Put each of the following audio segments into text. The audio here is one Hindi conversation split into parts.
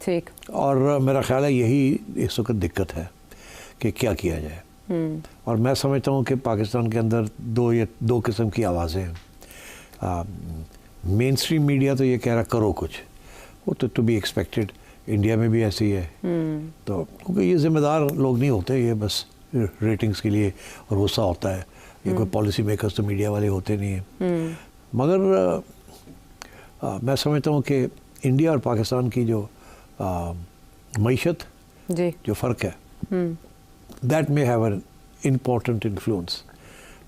ठीक। और मेरा ख्याल है यही इस वक्त दिक्कत है कि क्या किया जाए। और मैं समझता हूँ कि पाकिस्तान के अंदर दो किस्म की आवाज़ें हैं। मेन स्ट्रीम मीडिया तो ये कह रहा करो कुछ, वो तो टू बी एक्सपेक्टेड, इंडिया में भी ऐसे ही है। तो क्योंकि ये ज़िम्मेदार लोग नहीं होते, ये बस रेटिंग्स के लिए और गुस्सा होता है, ये कोई पॉलिसी मेकर्स तो मीडिया वाले होते नहीं हैं। मगर मैं समझता हूँ कि इंडिया और पाकिस्तान की जो मईशत जो फ़र्क है, that may have an important influence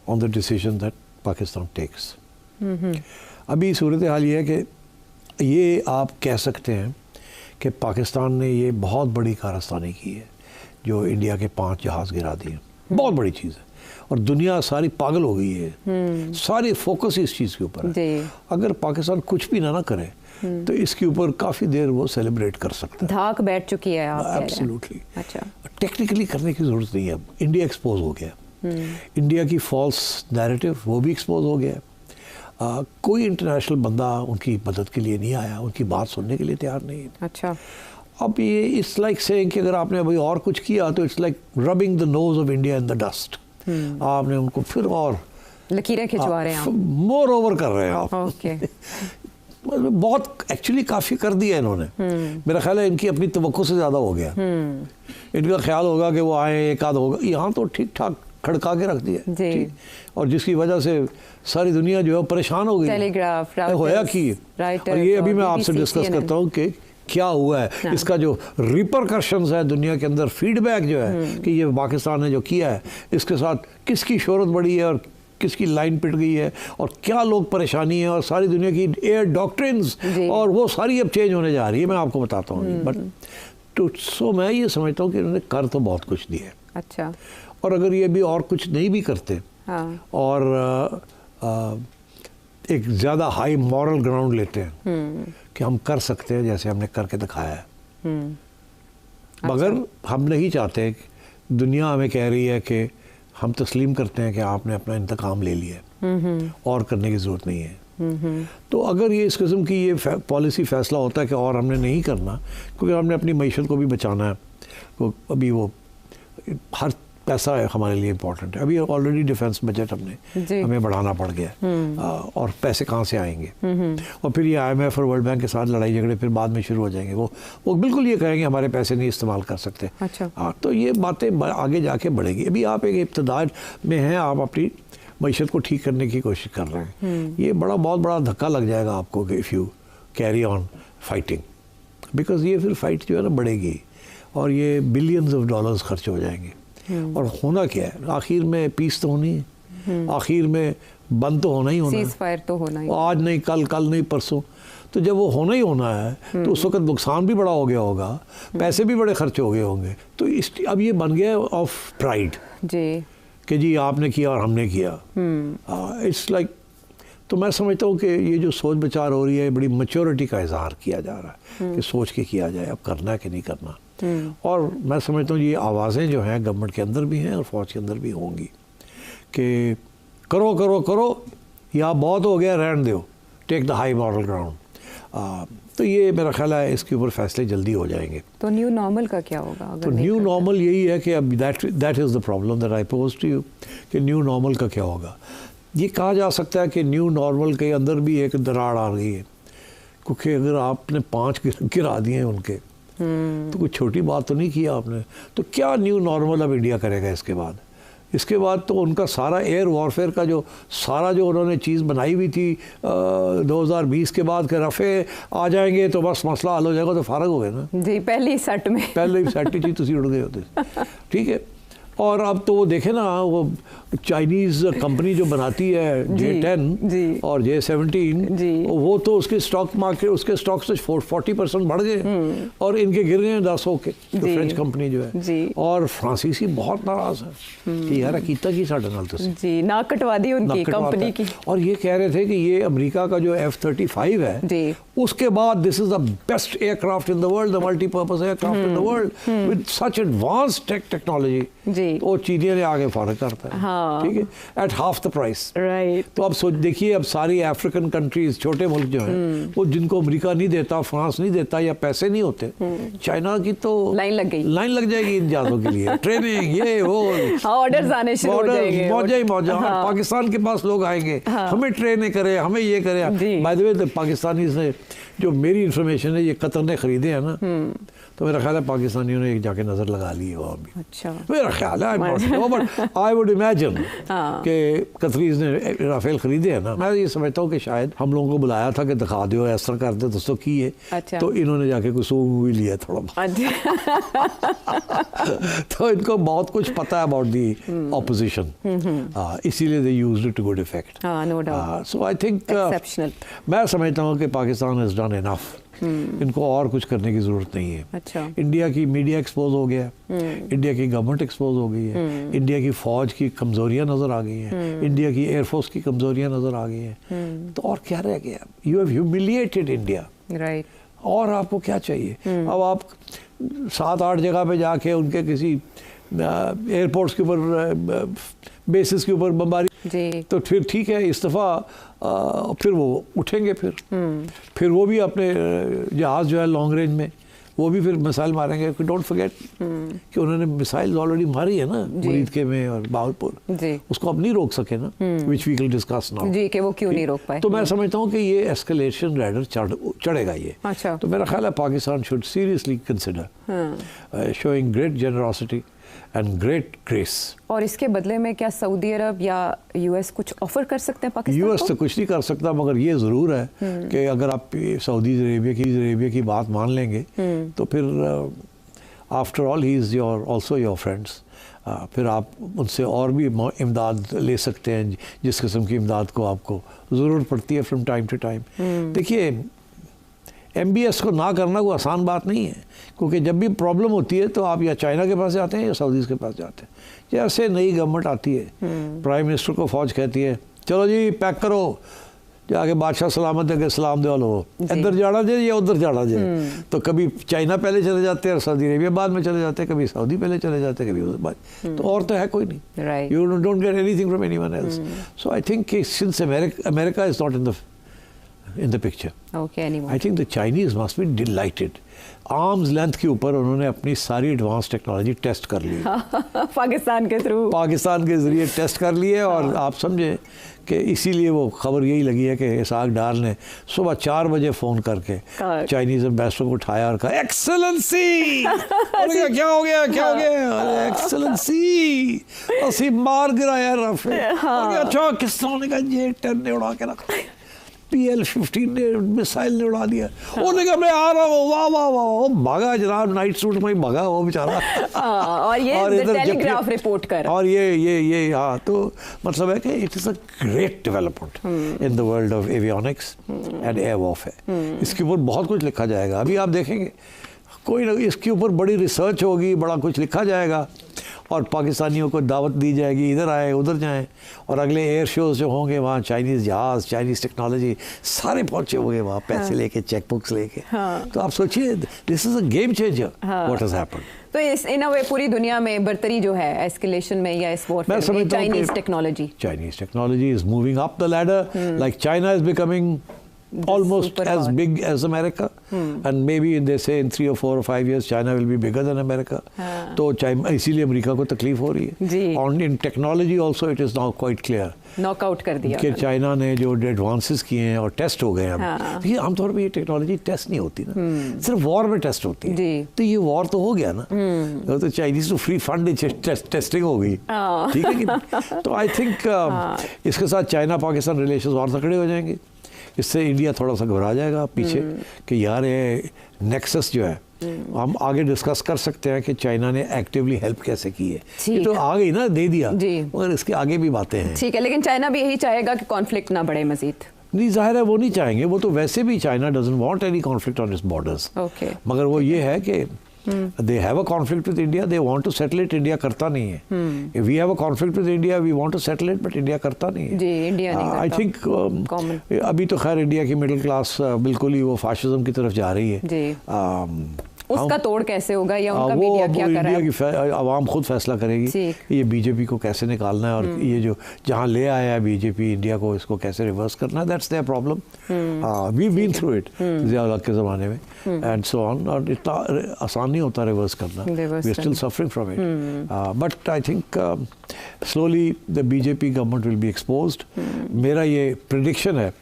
on the decision that Pakistan takes. अभी सूरत हाल ये है कि ये आप कह सकते हैं कि पाकिस्तान ने ये बहुत बड़ी कारस्तानी की है, जो इंडिया के 5 जहाज़ गिरा दिए। बहुत बड़ी चीज़ है और दुनिया सारी पागल हो गई है, सारी फोकस इस चीज़ के ऊपर है। अगर पाकिस्तान कुछ भी ना करे तो इसके ऊपर काफ़ी देर वो सेलिब्रेट कर सकता है। धाक बैठ चुकी है आप एब्सोल्युटली। अच्छा, टेक्निकली करने की ज़रूरत नहीं है। अब इंडिया एक्सपोज हो गया, इंडिया की फॉल्स नैरेटिव वो भी एक्सपोज हो गया। कोई इंटरनेशनल बंदा उनकी मदद के लिए नहीं आया, उनकी बात सुनने के लिए तैयार नहीं है। अच्छा, अब ये इट्स लाइक सेइंग कि अगर आपने अभी और कुछ किया तो it's like rubbing the nose of India in the dust. आपने उनको फिर और लकीरें खिंचवा रहे हैं, मोर ओवर कर रहे हैं आप। ओके बहुत एक्चुअली काफ़ी कर दिया इन्होंने। मेरा ख्याल है इनकी अपनी तवक्को से ज़्यादा हो गया। इनका ख्याल होगा कि वो आए, एक आध होगा, यहाँ तो ठीक ठाक खड़का के रख दिया, और जिसकी वजह से सारी दुनिया जो है परेशान हो गई। टेलीग्राफ होया कि और ये अभी मैं आपसे डिस्कस करता हूँ कि क्या हुआ है, इसका जो रिपरकशंस है दुनिया के अंदर, फीडबैक जो है कि ये पाकिस्तान ने जो किया है इसके साथ किसकी शोहरत बढ़ी है और किसकी लाइन पिट गई है और क्या लोग परेशानी है, और सारी दुनिया की एयर डॉक्ट्रिन्स और वो सारी अब चेंज होने जा रही है। मैं आपको बताता हूँ, बट तो मैं ये समझता हूँ कि इन्होंने कर तो बहुत कुछ दिया है। अच्छा, और अगर ये भी और कुछ नहीं भी करते, और एक ज़्यादा हाई मॉरल ग्राउंड लेते हैं कि हम कर सकते हैं जैसे हमने करके दिखाया है, मगर हम नहीं चाहते, दुनिया हमें कह रही है कि हम तस्लीम करते हैं कि आपने अपना इंतकाम ले लिया है और करने की ज़रूरत नहीं है। तो अगर ये इस किस्म की ये पॉलिसी फ़ैसला होता है कि और हमने नहीं करना क्योंकि हमने अपनी मईशत को भी बचाना है, तो अभी वो हर पैसा है हमारे लिए इम्पोर्टेंट है। अभी ऑलरेडी डिफेंस बजट हमें बढ़ाना पड़ गया, और पैसे कहाँ से आएंगे, और फिर ये IMF और वर्ल्ड बैंक के साथ लड़ाई झगड़े फिर बाद में शुरू हो जाएंगे। वो बिल्कुल ये कहेंगे हमारे पैसे नहीं इस्तेमाल कर सकते। अच्छा। तो ये बातें आगे जाके बढ़ेगी। अभी आप एक इब्तदार में हैं, आप अपनी मईशत को ठीक करने की कोशिश कर रहे हैं, ये बहुत बड़ा धक्का लग जाएगा आपको कि if you carry on fighting, because ये फिर फाइट जो है ना बढ़ेगी और ये बिलियंस ऑफ डॉलर्स खर्च हो जाएंगे। और होना क्या है, आखिर में पीस तो होनी है, आखिर में बंद तो होना ही होना है, सीज़फायर तो होना ही, आज नहीं कल नहीं परसों। तो जब वो होना ही होना है तो उस वक्त नुकसान भी बड़ा हो गया होगा, पैसे भी बड़े खर्च हो गए होंगे। तो अब ये बन गया ऑफ प्राइड जी कि जी आपने किया और हमने किया। इट्स लाइक, तो मैं समझता हूँ कि ये जो सोच विचार हो रही है, बड़ी मैच्योरिटी का इजहार किया जा रहा है कि सोच के किया जाए अब करना है कि नहीं करना। और मैं समझता हूँ ये आवाज़ें जो हैं गवर्नमेंट के अंदर भी हैं और फौज के अंदर भी होंगी कि करो करो करो या बहुत हो गया, रहने दो, take the high moral ground. तो ये मेरा ख्याल है इसके ऊपर फैसले जल्दी हो जाएंगे। तो न्यू नॉर्मल का क्या होगा? तो न्यू नॉर्मल यही है कि अब that is the problem that I pose to you कि न्यू नॉर्मल का क्या होगा। ये कहा जा सकता है कि न्यू नॉर्मल के अंदर भी एक दरार आ रही है, क्योंकि अगर आपने 5 गिरा दिए हैं उनके, तो कोई छोटी बात तो नहीं किया आपने। तो क्या न्यू नॉर्मल अब इंडिया करेगा इसके बाद तो उनका सारा एयर वॉरफेयर का जो उन्होंने चीज़ बनाई हुई थी 2020 के बाद के रफ़े आ जाएंगे तो बस मसला हल हो जाएगा, तो फारग हो गए ना जी। पहले ही सेट ही थी, तुसी उड़ गए होते। ठीक है, और अब तो वो देखे ना, वो चाइनीज़ कंपनी जो बनाती है J10 और J17, वो तो उसके स्टॉक मार्केट, उसके स्टॉक से 40% बढ़ गए और इनके गिर गए 10 होके, तो फ्रेंच कंपनी जो है। और फ्रांसीसी बहुत नाराज़ है कि यार कीता की साढ़े नाल जी ना कटवा दी उनकी कंपनी की। और ये कह रहे थे कि ये अमेरिका का जो F-35 है उसके बाद this is the best aircraft in the world, the multipurpose aircraft in the world with such advanced technology. वो चीनियों ने आगे फॉरन करता है, हाँ। ठीक है, at half the price. Right. तो अब सोच देखिए, अब सारी अफ्रीकन कंट्रीज, छोटे मुल्क जो हैं, वो जिनको अमेरिका नहीं देता, फ्रांस नहीं देता, या पैसे नहीं होते, चाइना की तो लाइन लग गई, लाइन लग जाएगी इन जहाज़ों के लिए, ट्रेनिंग ये वो, ऑर्डर्स आने शुरू हो जाएंगे, मौजा ही मौजा। पाकिस्तान के पास लोग आएंगे, हमें ट्रेनिंग करे, हमें ये करे। बाय द वे, पाकिस्तानी ने, जो मेरी इंफॉर्मेशन है, ये कतर ने खरीदे हैं ना, तो मेरा ख्याल है पाकिस्तानियों ने एक जाके नजर लगा ली है वहाँ भी। अच्छा, मेरा ख्याल है, बट आई वुड इमेजिन कि कतरीज ने राफेल खरीदे हैं ना। मैं ये समझता हूँ कि शायद हम लोगों को बुलाया था कि दिखा दो, ऐसा कर दे, दोस्तों की है। अच्छा। तो इन्होंने जाके कुछ मूवी लिया थोड़ा तो इनको बहुत कुछ पता है अबाउट दी ऑपोजिशन, इसीलिए they used it to good effect. No doubt. So I think exceptional. मैं समझता हूँ कि पाकिस्तान हैज डन इनफ, इनको और कुछ करने की जरूरत नहीं है। अच्छा। इंडिया की मीडिया एक्सपोज हो गया, इंडिया की गवर्नमेंट एक्सपोज हो गई है, इंडिया की फौज की कमजोरियां नजर आ गई हैं, इंडिया की एयरफोर्स की कमजोरियां नजर आ गई हैं, तो और क्या रह गया? You have humiliated India, right. और आपको क्या चाहिए? अब आप 7-8 जगह पे जाके उनके किसी एयरपोर्ट्स के ऊपर, बेसिस के ऊपर बमबारी, तो फिर ठीक है, इस दफ़ा फिर वो उठेंगे, फिर वो भी अपने जहाज़ जो है लॉन्ग रेंज में, वो भी फिर मिसाइल मारेंगे। डोंट फॉरगेट कि उन्होंने मिसाइल ऑलरेडी मारी है ना, मुरीद के में और बावलपुर, उसको अब नहीं रोक सके ना, which we will discuss now जी, कि वो क्यों नहीं रोक पाए। तो मैं समझता हूँ कि ये एस्केलेशन रैडर चढ़ेगा ये। अच्छा। तो मेरा ख्याल है Pakistan should seriously consider showing great generosity and great grace. और इसके बदले में क्या सऊदी अरब या यूएस कुछ ऑफर कर सकते हैं पाकिस्तान यूएस को? तो कुछ नहीं कर सकता, मगर ये ज़रूर है कि अगर आप सऊदी अरेबिया की बात मान लेंगे, तो फिर after all he is your also your friends, फिर आप उनसे और भी इमदाद ले सकते हैं, जिस किस्म की इमदाद को आपको ज़रूरत पड़ती है फ्रॉम टाइम टू टाइम। देखिए, MBS को ना करना कोई आसान बात नहीं है, क्योंकि जब भी प्रॉब्लम होती है तो आप या चाइना के पास जाते हैं या सऊदीज़ के पास जाते हैं। जैसे नई गवर्नमेंट आती है, प्राइम मिनिस्टर को फ़ौज कहती है चलो जी पैक करो, जाके बादशाह सलामत है सलाम दे लो, इधर जाना जाए या उधर जाना जाए, तो कभी चाइना पहले चले जाते हैं और सऊदी अरेबिया बाद में चले जाते हैं, कभी सऊदी पहले चले जाते हैं, कभी उधर बाद, तो और तो है कोई नहीं, you don't get anything from anyone else. So I think since America is not in the picture. Okay, anymore. I think the Chinese must be delighted. Arms length के ऊपर उन्होंने अपनी सारी एडवांस टेक्नोलॉजी टेस्ट कर ली पाकिस्तान के थ्रू, पाकिस्तान के ज़रिए टेस्ट कर लिए। और आप समझे कि इसीलिए वो खबर यही लगी है कि इसाक डार ने सुबह 4 बजे फ़ोन करके चाइनीज़ एम्बेसडर को उठाया और कहा एक्सेलेंसी। क्या हो गया, क्या हो गया? एक्सेलेंसी असी मार गिराया राफेल। अच्छा किस तरह ने कहा ये 10 ने उड़ा के रखा, PL-15 ने मिसाइल ने उड़ा दिया। उन्होंने कहा मैं आ रहा हूँ, वाह वाह वाह, वो भागा जनाब, नाइट सूट में ही भागा वो बेचारा। और ये टेलीग्राफ रिपोर्ट कर, और ये हाँ, तो मतलब है कि it is a great development in the world of avionics and air warfare. इसके ऊपर बहुत कुछ लिखा जाएगा, अभी आप देखेंगे कोई ना, इसके ऊपर बड़ी रिसर्च होगी, बड़ा कुछ लिखा जाएगा, और पाकिस्तानियों को दावत दी जाएगी इधर आए उधर जाएं, और अगले एयर शोज जो होंगे वहाँ चाइनीज़ जहाज़, चाइनीज़ टेक्नोलॉजी सारे पहुँचे होंगे वहाँ, पैसे लेके, चेक बुक्स लेके। तो आप सोचिए, this is a game changer what has happened. तो इस इन अ वे पूरी दुनिया में बर्तरी जो है एस्केलेशन में या इस वॉरफेयर में, Chinese technology is moving up the ladder, like China is becoming almost as big as America, and maybe they say in 3 or 4 or 5 years China will be bigger than America. तो इसीलिए अमेरिका को तकलीफ हो रही है। और इन technology also it is now quite clear, knockout कर दिया कि चाइना ने जो एडवांसेस किए हैं और टेस्ट हो गए हैं। ये आमतौर पर ये टेक्नोलॉजी टेस्ट नहीं होती ना, सिर्फ वॉर में टेस्ट होती है। तो ये वॉर तो हो गया ना, तो चाइनीज तो फ्री फंड टेस्टिंग हो गई, ठीक है कि? तो आई थिंक इसके साथ चाइना पाकिस्तान रिलेशन और तकड़े हो जाएंगे। इससे इंडिया थोड़ा सा घबरा जाएगा पीछे कि यार ये नेक्सस जो है, हम आगे डिस्कस कर सकते हैं कि चाइना ने एक्टिवली हेल्प कैसे की है। ये तो आ गई ना, दे दिया, मगर इसके आगे भी बातें हैं। ठीक है, लेकिन चाइना भी यही चाहेगा कि कॉन्फ्लिक्ट ना बढ़े मजीद। नहीं, जाहिर है वो नहीं चाहेंगे, वो तो वैसे भी China doesn't want any conflict on it's borders. मगर वो ये है कि they have a conflict with India, they want to settle it, India करता नहीं है। If we have a conflict with India, we want to settle it, but India करता नहीं है। जी, इंडिया नहीं करता। I think अभी तो खैर इंडिया की मिडिल क्लास बिल्कुल ही वो फाशिज्म की तरफ जा रही है। उसका तोड़ कैसे होगा या उनका वो मीडिया क्या कर रहा है? इंडिया की आवाम खुद फैसला करेगी ये बीजेपी को कैसे निकालना है, और ये जो जहाँ ले आया है बीजेपी इंडिया को, इसको कैसे रिवर्स करना है। That's there problem. We been through it Zia के ज़माने में एंड सो ऑन, और इतना आसान नहीं होता रिवर्स करना। We are still suffering from it, but I think slowly the BJP government will be exposed. मेरा ये प्रेडिक्शन है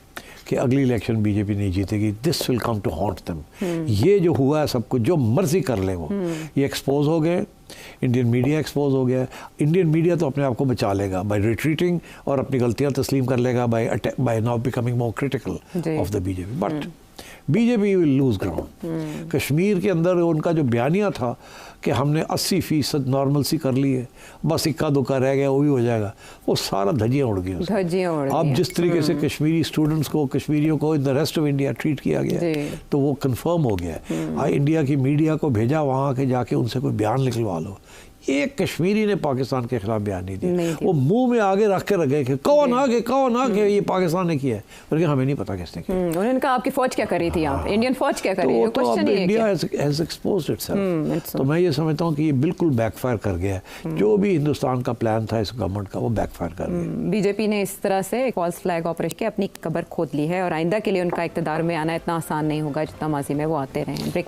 कि अगली इलेक्शन बीजेपी नहीं जीतेगी। This will come to haunt them. ये जो हुआ है सब कुछ, जो मर्जी कर ले वो, ये एक्सपोज हो गए। इंडियन मीडिया एक्सपोज हो गया। इंडियन मीडिया तो अपने आप को बचा लेगा बाय रिट्रीटिंग, और अपनी गलतियां तस्लीम कर लेगा by now becoming more critical of the BJP. But BJP will lose ground. Kashmir के अंदर उनका जो बयानिया था कि हमने 80% नॉर्मल सी कर ली है, बस इक्का दुक्का रह गया वो भी हो जाएगा, वो सारा धज्जियाँ उड़ गई। अब जिस तरीके से कश्मीरी स्टूडेंट्स को, कश्मीरियों को in the rest of India treat किया गया, तो वो कंफर्म हो गया है। इंडिया की मीडिया को भेजा वहाँ के जाके उनसे कोई बयान निकलवा लो। एक कश्मीरी ने पाकिस्तान के खिलाफ बयान नहीं दिया। वो मुंह में आगे रख के रखे कि कौन आगे ये पाकिस्तान ने किया है, बल्कि हमें नहीं पता किसने किया। उन्होंने कहा आपकी फौज क्या कर रही थी यहाँ पे, इंडियन फौज क्या कर रही है, क्वेश्चन ही है। India has exposed itself. तो मैं ये समझता हूँ कि ये बिल्कुल बैकफायर कर गया है। जो भी हिंदुस्तान का प्लान था इस गवर्नमेंट का, वो बैकफायर कर गया। बीजेपी ने इस तरह से फॉल्स फ्लैग ऑपरेशन के अपनी कब्र खोद ली है, और आइंदा के लिए उनका इक़्तिदार में आना इतना आसान नहीं होगा जितना माजी में वो आते रहे।